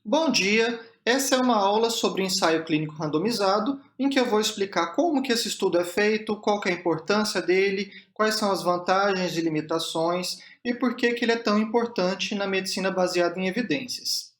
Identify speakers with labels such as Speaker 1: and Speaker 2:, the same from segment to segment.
Speaker 1: Bom dia! Essa é uma aula sobre ensaio clínico randomizado, em que eu vou explicar como que esse estudo é feito, qual que é a importância dele, quais são as vantagens e limitações e por que que ele é tão importante na medicina baseada em evidências.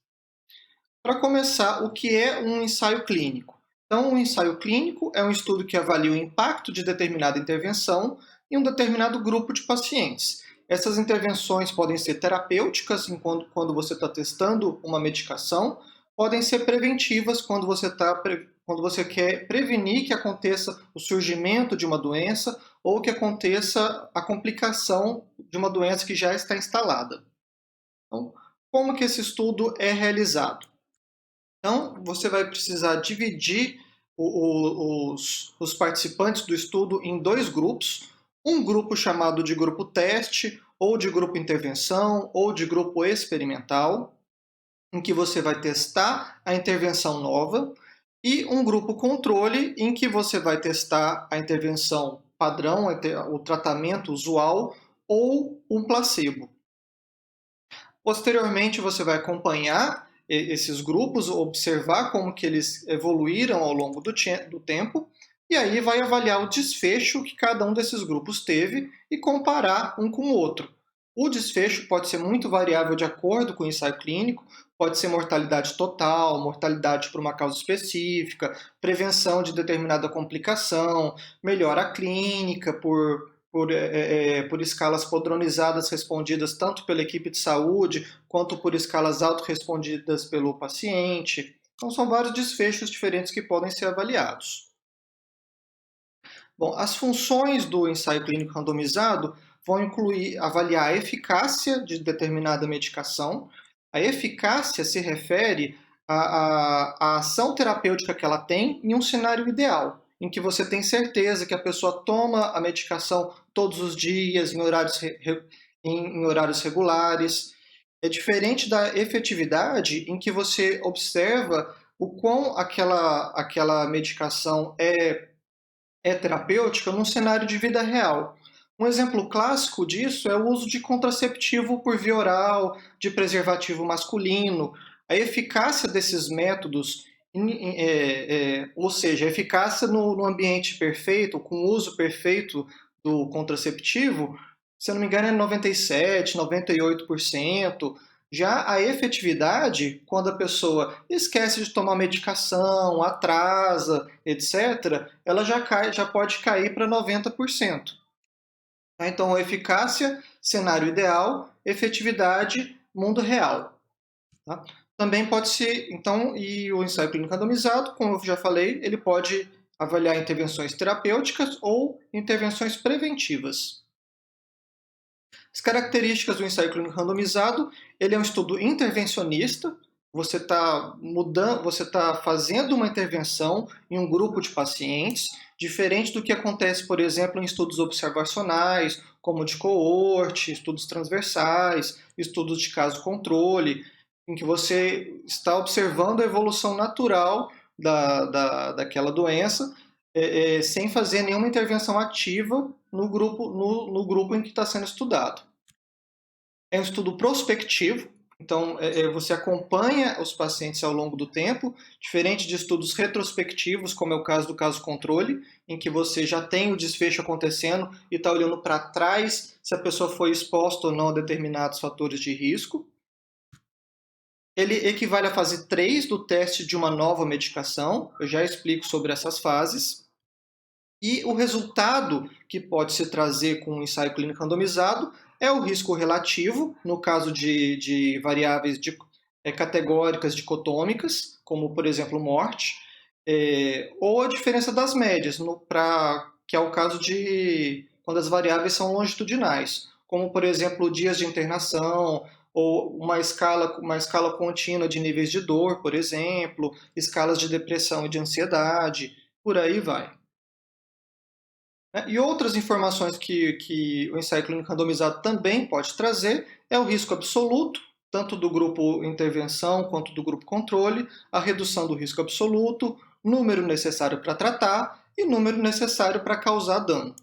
Speaker 1: Para começar, o que é um ensaio clínico? Então, um ensaio clínico é um estudo que avalia o impacto de determinada intervenção em um determinado grupo de pacientes. Essas intervenções podem ser terapêuticas, quando você está testando uma medicação, podem ser preventivas, quando você quer prevenir que aconteça o surgimento de uma doença ou que aconteça a complicação de uma doença que já está instalada. Então, como que esse estudo é realizado? Então, você vai precisar dividir os participantes do estudo em dois grupos. Um grupo chamado de grupo teste, ou de grupo intervenção, ou de grupo experimental, em que você vai testar a intervenção nova, e um grupo controle, em que você vai testar a intervenção padrão, o tratamento usual, ou um placebo. Posteriormente, você vai acompanhar esses grupos, observar como que eles evoluíram ao longo do tempo, e aí vai avaliar o desfecho que cada um desses grupos teve e comparar um com o outro. O desfecho pode ser muito variável de acordo com o ensaio clínico, pode ser mortalidade total, mortalidade por uma causa específica, prevenção de determinada complicação, melhora clínica por escalas padronizadas respondidas tanto pela equipe de saúde quanto por escalas autorrespondidas pelo paciente. Então, são vários desfechos diferentes que podem ser avaliados. Bom, as funções do ensaio clínico randomizado vão incluir avaliar a eficácia de determinada medicação. A eficácia se refere à ação terapêutica que ela tem em um cenário ideal, em que você tem certeza que a pessoa toma a medicação todos os dias, em horários regulares. É diferente da efetividade, em que você observa o quão aquela medicação é terapêutica num cenário de vida real. Um exemplo clássico disso é o uso de contraceptivo por via oral, de preservativo masculino. A eficácia desses métodos, ou seja, a eficácia no ambiente perfeito, com o uso perfeito do contraceptivo, se eu não me engano é 97%, 98%. Já a efetividade, quando a pessoa esquece de tomar medicação, atrasa, etc., ela já pode cair para 90%. Então, eficácia, cenário ideal, efetividade, mundo real. Tá? Também pode ser, então, e o ensaio clínico randomizado, como eu já falei, ele pode avaliar intervenções terapêuticas ou intervenções preventivas. As características do ensaio clínico randomizado, ele é um estudo intervencionista, você está fazendo uma intervenção em um grupo de pacientes, diferente do que acontece, por exemplo, em estudos observacionais, como de coorte, estudos transversais, estudos de caso controle, em que você está observando a evolução natural daquela doença, sem fazer nenhuma intervenção ativa no grupo em que está sendo estudado. É um estudo prospectivo, então você acompanha os pacientes ao longo do tempo, diferente de estudos retrospectivos, como é o caso do caso controle, em que você já tem o desfecho acontecendo e está olhando para trás se a pessoa foi exposta ou não a determinados fatores de risco. Ele equivale à fase 3 do teste de uma nova medicação, eu já explico sobre essas fases. E o resultado que pode se trazer com um ensaio clínico randomizado é o risco relativo, no caso de variáveis categóricas dicotômicas, como, por exemplo, morte, ou a diferença das médias, que é o caso de quando as variáveis são longitudinais, como, por exemplo, dias de internação, ou uma escala contínua de níveis de dor, por exemplo, escalas de depressão e de ansiedade, por aí vai. E outras informações que o ensaio clínico randomizado também pode trazer é o risco absoluto, tanto do grupo intervenção quanto do grupo controle, a redução do risco absoluto, número necessário para tratar e número necessário para causar dano.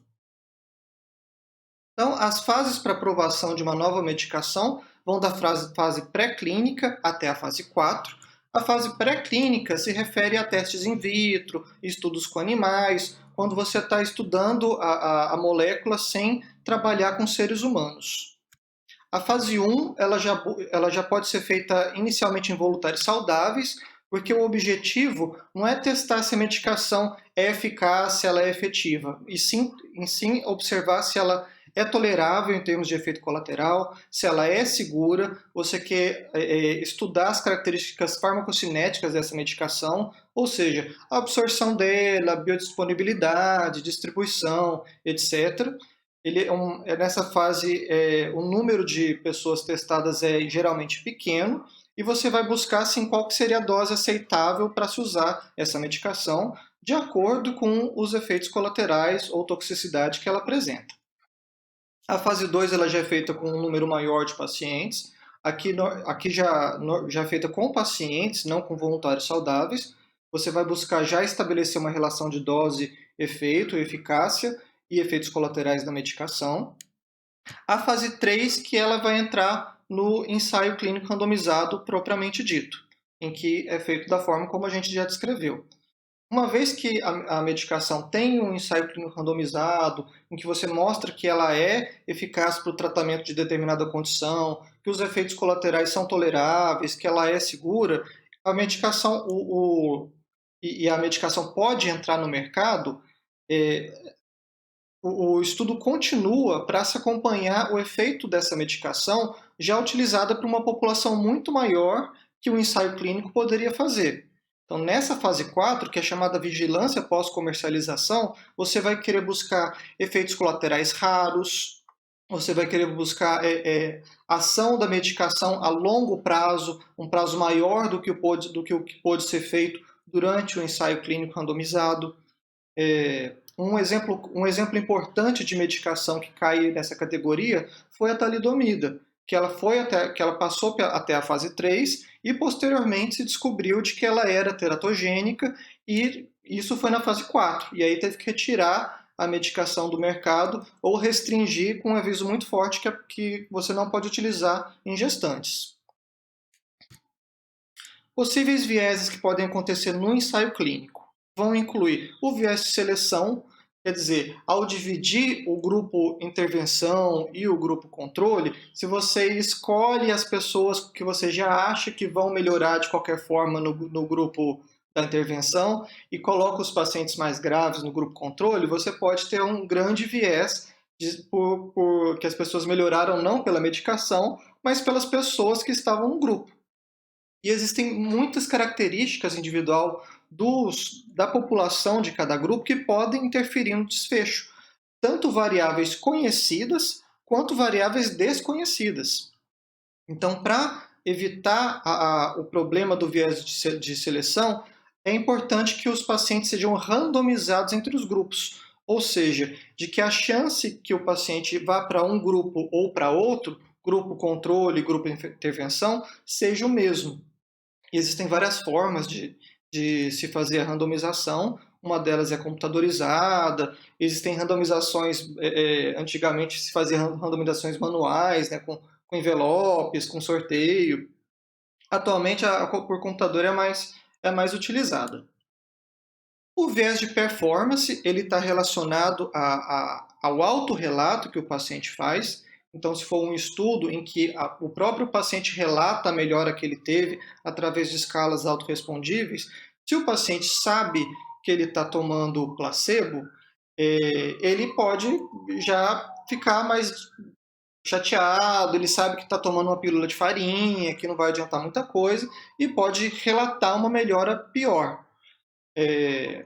Speaker 1: Então, as fases para aprovação de uma nova medicação vão da fase pré-clínica até a fase 4. A fase pré-clínica se refere a testes in vitro, estudos com animais, quando você está estudando a molécula sem trabalhar com seres humanos. A fase 1 ela já pode ser feita inicialmente em voluntários saudáveis, porque o objetivo não é testar se a medicação é eficaz, se ela é efetiva, e sim observar se ela é tolerável em termos de efeito colateral, se ela é segura. Você quer estudar as características farmacocinéticas dessa medicação, ou seja, a absorção dela, biodisponibilidade, distribuição, etc. Nessa fase, o número de pessoas testadas é geralmente pequeno, e você vai buscar assim, qual que seria a dose aceitável para se usar essa medicação, de acordo com os efeitos colaterais ou toxicidade que ela apresenta. A fase 2 ela já é feita com um número maior de pacientes. Aqui já é feita com pacientes, não com voluntários saudáveis. Você vai buscar já estabelecer uma relação de dose, efeito, eficácia e efeitos colaterais da medicação. A fase 3 que ela vai entrar no ensaio clínico randomizado propriamente dito, em que é feito da forma como a gente já descreveu. Uma vez que a medicação tem um ensaio clínico randomizado, em que você mostra que ela é eficaz para o tratamento de determinada condição, que os efeitos colaterais são toleráveis, que ela é segura, a medicação e a medicação pode entrar no mercado, é, o estudo continua para se acompanhar o efeito dessa medicação já utilizada para uma população muito maior que o ensaio clínico poderia fazer. Então, nessa fase 4, que é chamada vigilância pós-comercialização, você vai querer buscar efeitos colaterais raros, você vai querer buscar ação da medicação a longo prazo, um prazo maior do que o que pôde ser feito durante o ensaio clínico randomizado. Um exemplo importante de medicação que cai nessa categoria foi a talidomida, que ela passou até a fase 3 e posteriormente se descobriu de que ela era teratogênica, e isso foi na fase 4. E aí teve que retirar a medicação do mercado ou restringir com um aviso muito forte que você não pode utilizar em gestantes. Possíveis vieses que podem acontecer no ensaio clínico vão incluir o viés de seleção, quer dizer, ao dividir o grupo intervenção e o grupo controle, se você escolhe as pessoas que você já acha que vão melhorar de qualquer forma no grupo da intervenção e coloca os pacientes mais graves no grupo controle, você pode ter um grande viés que as pessoas melhoraram não pela medicação, mas pelas pessoas que estavam no grupo. E existem muitas características individual da população de cada grupo que podem interferir no desfecho, tanto variáveis conhecidas quanto variáveis desconhecidas. Então, para evitar o problema do viés de seleção, é importante que os pacientes sejam randomizados entre os grupos, ou seja, de que a chance que o paciente vá para um grupo ou para outro, grupo controle, grupo intervenção, seja o mesmo. E existem várias formas de se fazer a randomização. Uma delas é computadorizada. Existem randomizações, antigamente se fazia randomizações manuais, né, com envelopes, com sorteio. Atualmente por computador é mais utilizada. O viés de performance ele está relacionado ao autorrelato que o paciente faz. Então, se for um estudo em que o próprio paciente relata a melhora que ele teve através de escalas autorrespondíveis, se o paciente sabe que ele está tomando placebo, ele pode já ficar mais chateado, ele sabe que está tomando uma pílula de farinha, que não vai adiantar muita coisa, e pode relatar uma melhora pior.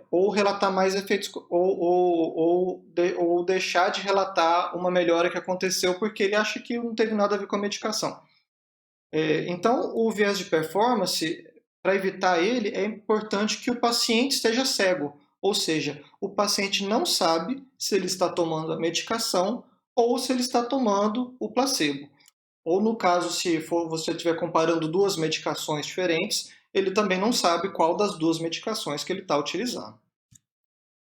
Speaker 1: Ou relatar mais efeitos, ou deixar de relatar uma melhora que aconteceu porque ele acha que não teve nada a ver com a medicação. Então, o viés de performance, para evitar ele, é importante que o paciente esteja cego, ou seja, o paciente não sabe se ele está tomando a medicação ou se ele está tomando o placebo. Ou no caso, se você estiver comparando duas medicações diferentes, ele também não sabe qual das duas medicações que ele está utilizando.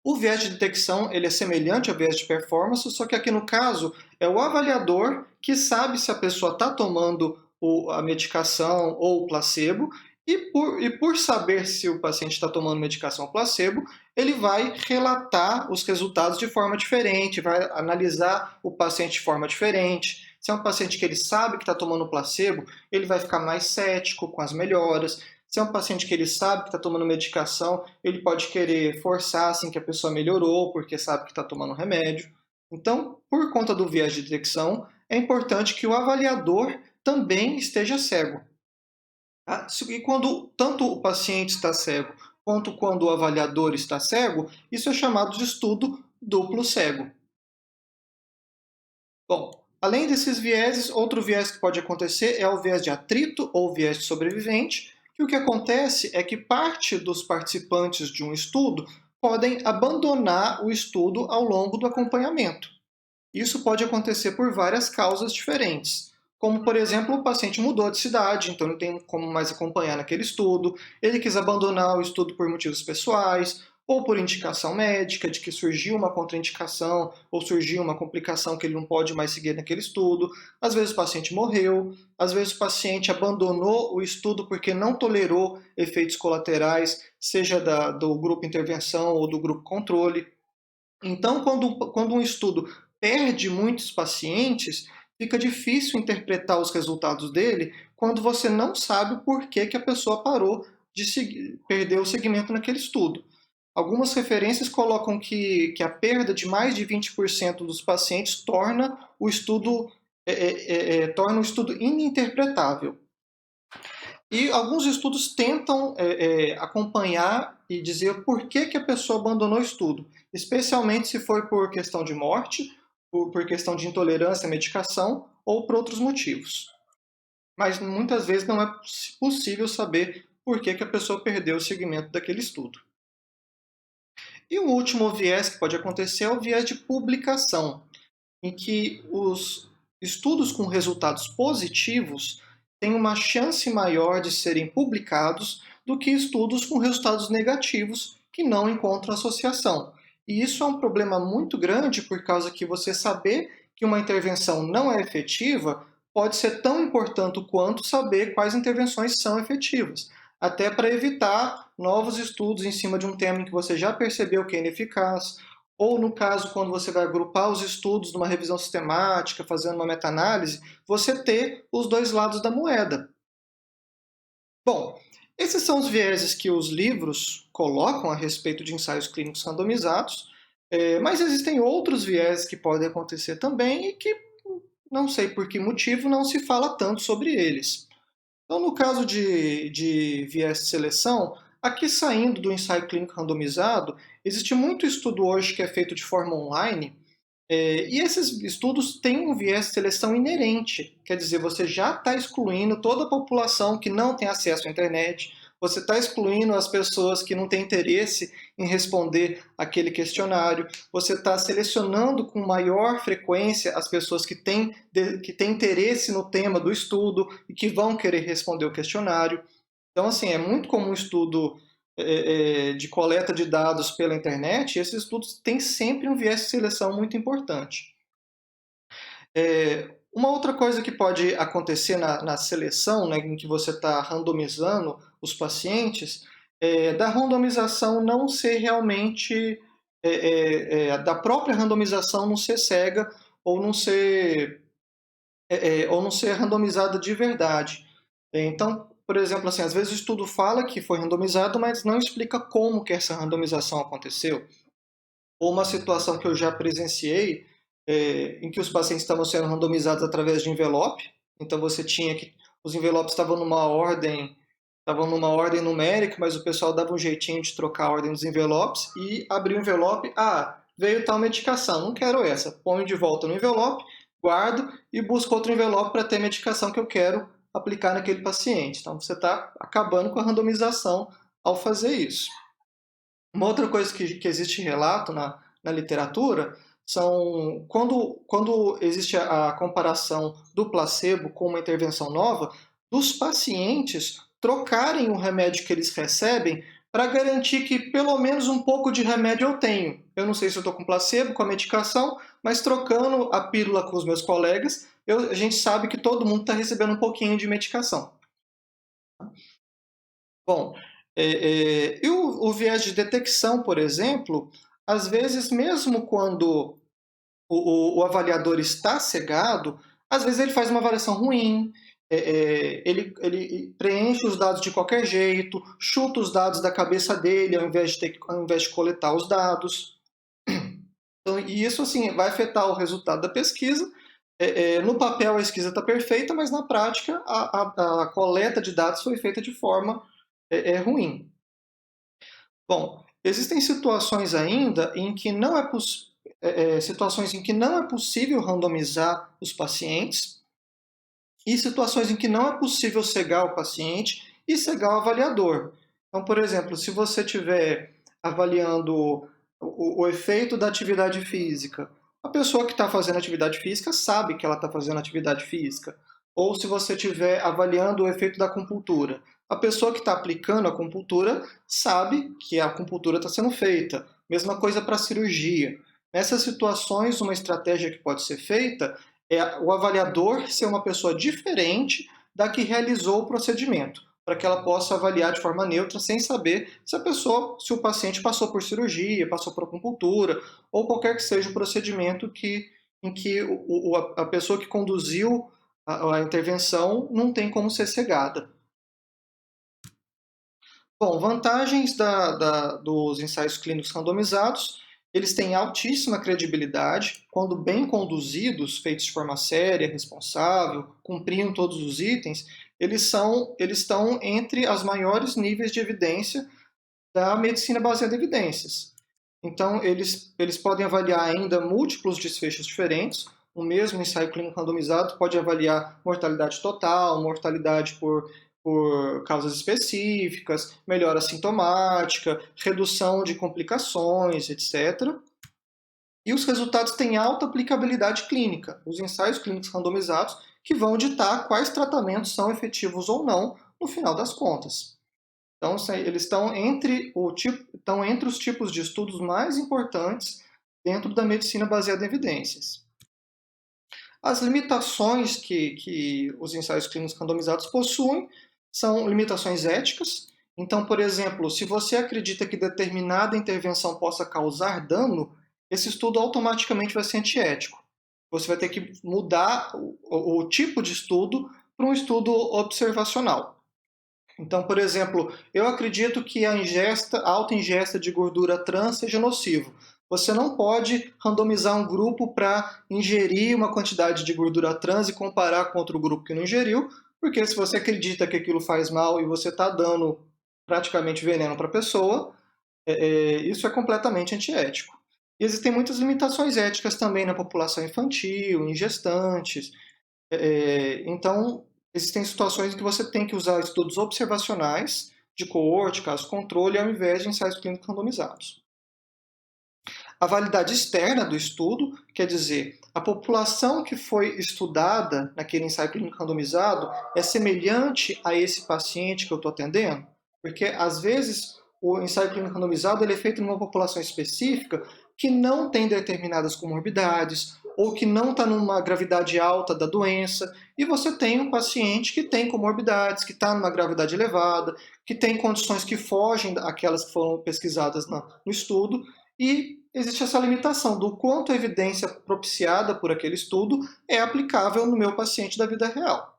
Speaker 1: O viés de detecção ele é semelhante ao viés de performance, só que aqui no caso é o avaliador que sabe se a pessoa está tomando a medicação ou o placebo, E por saber se o paciente está tomando medicação placebo, ele vai relatar os resultados de forma diferente, vai analisar o paciente de forma diferente. Se é um paciente que ele sabe que está tomando placebo, ele vai ficar mais cético com as melhoras. Se é um paciente que ele sabe que está tomando medicação, ele pode querer forçar assim que a pessoa melhorou, porque sabe que está tomando remédio. Então, por conta do viés de detecção, é importante que o avaliador também esteja cego. E quando tanto o paciente está cego, quanto quando o avaliador está cego, isso é chamado de estudo duplo cego. Bom, além desses vieses, outro viés que pode acontecer é o viés de atrito ou viés de sobrevivente, que o que acontece é que parte dos participantes de um estudo podem abandonar o estudo ao longo do acompanhamento. Isso pode acontecer por várias causas diferentes, como, por exemplo, o paciente mudou de cidade, então não tem como mais acompanhar naquele estudo, ele quis abandonar o estudo por motivos pessoais, ou por indicação médica, de que surgiu uma contraindicação, ou surgiu uma complicação que ele não pode mais seguir naquele estudo. Às vezes o paciente morreu, às vezes o paciente abandonou o estudo porque não tolerou efeitos colaterais, seja do grupo intervenção ou do grupo controle. Então, quando um estudo perde muitos pacientes, fica difícil interpretar os resultados dele quando você não sabe o porquê que a pessoa parou de perder o segmento naquele estudo. Algumas referências colocam que a perda de mais de 20% dos pacientes torna o estudo ininterpretável. E alguns estudos tentam acompanhar e dizer por que a pessoa abandonou o estudo, especialmente se for por questão de morte, por questão de intolerância à medicação ou por outros motivos. Mas muitas vezes não é possível saber por que a pessoa perdeu o segmento daquele estudo. E o último viés que pode acontecer é o viés de publicação, em que os estudos com resultados positivos têm uma chance maior de serem publicados do que estudos com resultados negativos que não encontram associação. E isso é um problema muito grande por causa que você saber que uma intervenção não é efetiva pode ser tão importante quanto saber quais intervenções são efetivas, até para evitar novos estudos em cima de um tema em que você já percebeu que é ineficaz, ou no caso, quando você vai agrupar os estudos numa revisão sistemática, fazendo uma meta-análise, você ter os dois lados da moeda. Bom, esses são os vieses que os livros colocam a respeito de ensaios clínicos randomizados, mas existem outros vieses que podem acontecer também e que não sei por que motivo não se fala tanto sobre eles. Então, no caso de viés de seleção, aqui saindo do ensaio clínico randomizado, existe muito estudo hoje que é feito de forma online, e esses estudos têm um viés de seleção inerente, quer dizer, você já está excluindo toda a população que não tem acesso à internet, você está excluindo as pessoas que não têm interesse em responder aquele questionário, você está selecionando com maior frequência as pessoas que têm interesse no tema do estudo e que vão querer responder o questionário. Então, assim, é muito comum estudo de coleta de dados pela internet, e esses estudos têm sempre um viés de seleção muito importante. Uma outra coisa que pode acontecer na seleção, né, em que você está randomizando os pacientes, é da randomização não ser realmente, da própria randomização não ser cega ou não ser randomizada de verdade. Então, por exemplo, assim, às vezes o estudo fala que foi randomizado, mas não explica como que essa randomização aconteceu. Ou uma situação que eu já presenciei, em que os pacientes estavam sendo randomizados através de envelope. Então você tinha que os envelopes estavam numa ordem numérica, mas o pessoal dava um jeitinho de trocar a ordem dos envelopes e abrir o envelope. Ah, veio tal medicação, não quero essa. Ponho de volta no envelope, guardo e busco outro envelope para ter a medicação que eu quero aplicar naquele paciente. Então você está acabando com a randomização ao fazer isso. Uma outra coisa que existe relato na literatura são quando existe a comparação do placebo com uma intervenção nova, dos pacientes trocarem o remédio que eles recebem para garantir que pelo menos um pouco de remédio eu tenho. Eu não sei se eu estou com placebo, com a medicação, mas trocando a pílula com os meus colegas, a gente sabe que todo mundo está recebendo um pouquinho de medicação. Bom, e o viés de detecção, por exemplo, às vezes, mesmo quando o avaliador está cegado, às vezes ele faz uma avaliação ruim, ele preenche os dados de qualquer jeito, chuta os dados da cabeça dele ao invés de coletar os dados. Então, e isso assim vai afetar o resultado da pesquisa. No papel a pesquisa está perfeita, mas na prática a coleta de dados foi feita de forma ruim. Bom, existem situações ainda em que não situações em que não é possível randomizar os pacientes e situações em que não é possível cegar o paciente e cegar o avaliador. Então, por exemplo, se você estiver avaliando o efeito da atividade física, a pessoa que está fazendo atividade física sabe que ela está fazendo atividade física. Ou se você estiver avaliando o efeito da acupuntura, a pessoa que está aplicando a acupuntura sabe que a acupuntura está sendo feita. Mesma coisa para a cirurgia. Nessas situações, uma estratégia que pode ser feita é o avaliador ser uma pessoa diferente da que realizou o procedimento, para que ela possa avaliar de forma neutra, sem saber se o paciente passou por cirurgia, passou por acupuntura, ou qualquer que seja o procedimento em que a pessoa que conduziu a intervenção não tem como ser cegada. Bom, vantagens dos ensaios clínicos randomizados: eles têm altíssima credibilidade, quando bem conduzidos, feitos de forma séria, responsável, cumprindo todos os itens, eles estão entre os maiores níveis de evidência da medicina baseada em evidências. Então, eles podem avaliar ainda múltiplos desfechos diferentes. O mesmo ensaio clínico randomizado pode avaliar mortalidade total, mortalidade por causas específicas, melhora sintomática, redução de complicações, etc. E os resultados têm alta aplicabilidade clínica, os ensaios clínicos randomizados, que vão ditar quais tratamentos são efetivos ou não no final das contas. Então, eles estão entre os tipos de estudos mais importantes dentro da medicina baseada em evidências. As limitações que os ensaios clínicos randomizados possuem são limitações éticas. Então, por exemplo, se você acredita que determinada intervenção possa causar dano, esse estudo automaticamente vai ser antiético. Você vai ter que mudar o tipo de estudo para um estudo observacional. Então, por exemplo, eu acredito que a alta ingesta de gordura trans seja nocivo. Você não pode randomizar um grupo para ingerir uma quantidade de gordura trans e comparar com outro grupo que não ingeriu, porque se você acredita que aquilo faz mal e você está dando praticamente veneno para a pessoa, isso é completamente antiético. E existem muitas limitações éticas também na população infantil, em gestantes. Então, existem situações em que você tem que usar estudos observacionais de coorte, caso controle, ao invés de ensaios clínicos randomizados. A validade externa do estudo, quer dizer, a população que foi estudada naquele ensaio clínico randomizado é semelhante a esse paciente que eu estou atendendo? Porque, às vezes, o ensaio clínico randomizado ele é feito numa população específica que não tem determinadas comorbidades ou que não está numa gravidade alta da doença, e você tem um paciente que tem comorbidades, que está numa gravidade elevada, que tem condições que fogem daquelas que foram pesquisadas no estudo, e existe essa limitação do quanto a evidência propiciada por aquele estudo é aplicável no meu paciente da vida real.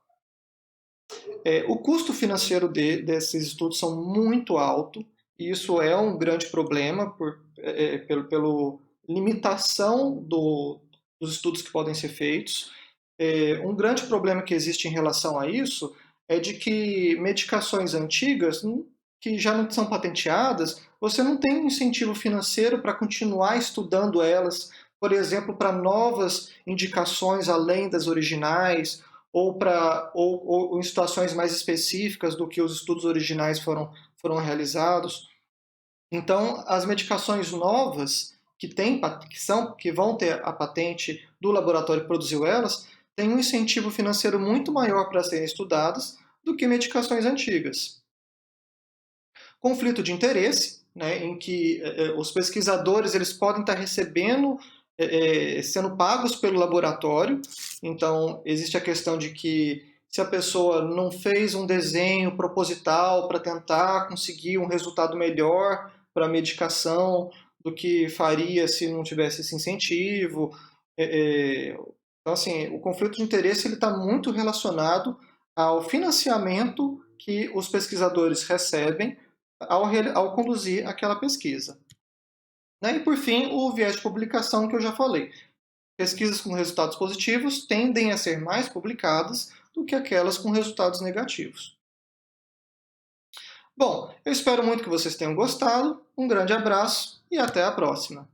Speaker 1: O custo financeiro desses estudos são muito alto, e isso é um grande problema pela limitação dos estudos que podem ser feitos. Um grande problema que existe em relação a isso é de que medicações antigas, que já não são patenteadas, você não tem um incentivo financeiro para continuar estudando elas, por exemplo, para novas indicações além das originais, ou em situações mais específicas do que os estudos originais foram realizados. Então, as medicações novas que vão ter a patente do laboratório que produziu elas, têm um incentivo financeiro muito maior para serem estudadas do que medicações antigas. Conflito de interesse, né, em que os pesquisadores eles podem estar recebendo, sendo pagos pelo laboratório. Então, existe a questão de que se a pessoa não fez um desenho proposital para tentar conseguir um resultado melhor para a medicação do que faria se não tivesse esse incentivo. Então, assim, o conflito de interesse está muito relacionado ao financiamento que os pesquisadores recebem ao conduzir aquela pesquisa. Né? E, por fim, o viés de publicação que eu já falei. Pesquisas com resultados positivos tendem a ser mais publicadas do que aquelas com resultados negativos. Bom, eu espero muito que vocês tenham gostado. Um grande abraço e até a próxima!